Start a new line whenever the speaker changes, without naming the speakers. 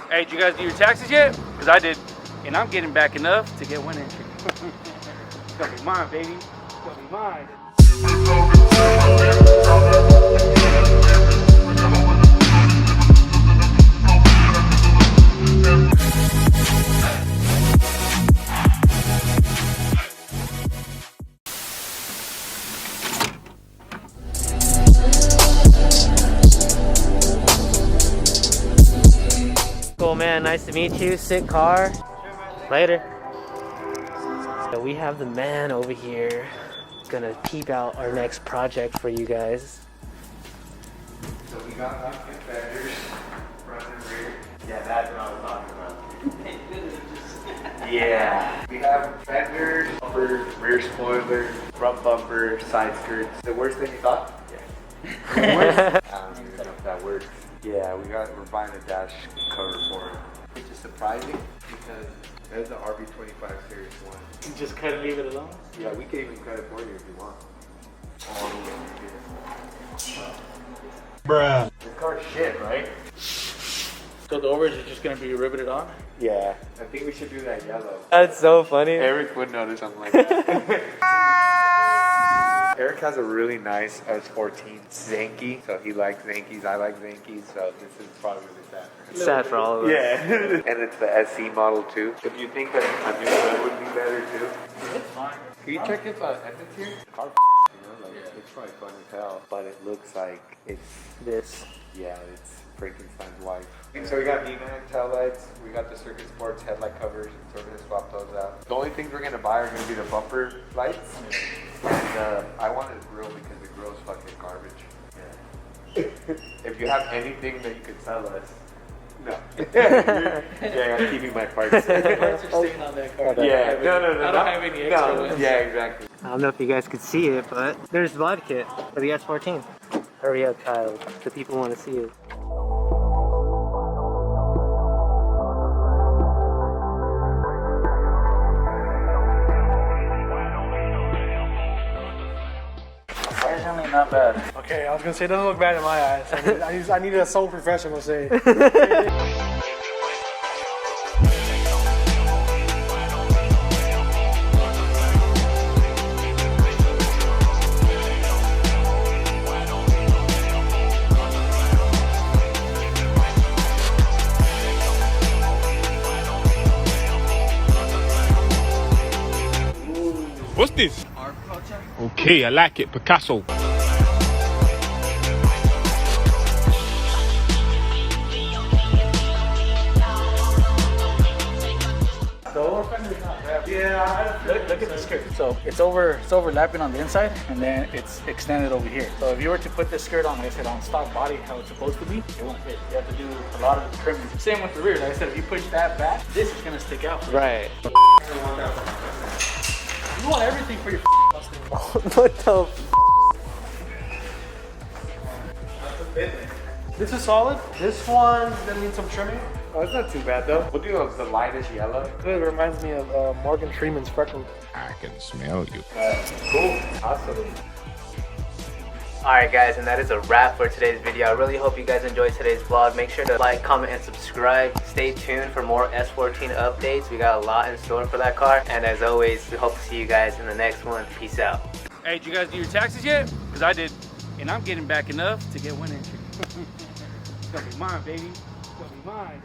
Hey, did you guys do your taxes yet? Because I did, and I'm getting back enough to get one entry. It's gonna be mine, baby. It's gonna be mine.
Cool, man. Nice to meet you. Sick car. Later. So we have the man over here gonna peep out our next project for you guys.
So we got new fenders, front and rear. Yeah, that's what I was talking about. Yeah. We have fenders, bumper, rear spoiler, front bumper, side skirts. The worst thing you thought? Yeah. The worst? I don't even know if that works. Yeah, we're buying a dash cover for it. Which is surprising because there's the RB25 Series 1.
You just cut and leave it alone?
Yeah, we can even cut it for you if you want. All the way over here. Bruh. This car's shit, right?
So the overage is just gonna be riveted on?
Yeah. I think we should do that yellow.
That's so funny.
Eric would notice something like that. Eric has a really nice S14 zanki, so he likes zankis, I like zankis, so this is probably really sad for him.
Sad for all of us.
Yeah. And it's the SC model too. If you think that a new hood would be better too.
It's fine.
Can you check if Edmund's here? The car, it's probably fun as hell, but it looks like it's
This.
yeah, it's Frankenstein's wife. So we got dmax tail lights, we got the circuit sports headlight covers, so we're gonna swap those out. The only things we're gonna buy are gonna be the bumper lights, and I wanted a grill because the grill's fucking garbage. Yeah. If you have anything that you could sell us, no. Yeah, I'm keeping my parts.
Parts are staying on that car.
Yeah, no.
I don't have any extra ones.
Yeah, exactly.
I don't know if you guys could see it, but there's the mod kit for the S14. Hurry up, child. The people want to see it.
Surprisingly not bad.
Okay, I was gonna say it doesn't look bad in my eyes. I need a sole professional say.
What's this? Okay, I like it. Picasso.
Yeah, look at the skirt. So it's overlapping on the inside, and then it's extended over here. So if you were to put this skirt on, like I said, on stock body, how it's supposed to be, it won't fit. You have to do a lot of trimming. Same with the rear. Like I said, if you push that back, this is gonna stick out.
Right.
You want everything for your custom.
What the
This is solid. This one's gonna need some trimming.
Oh, it's not too bad though. We'll do the lightest yellow.
It reminds me of Morgan Freeman's freckles.
I can smell you.
Cool. Awesome.
Alright guys, and that is a wrap for today's video. I really hope you guys enjoyed today's vlog. Make sure to like, comment, and subscribe. Stay tuned for more S14 updates. We got a lot in store for that car. And as always, we hope to see you guys in the next one. Peace out.
Hey, did you guys do your taxes yet? Because I did, and I'm getting back enough to get one entry. It's gonna be mine, baby. It's gonna be mine.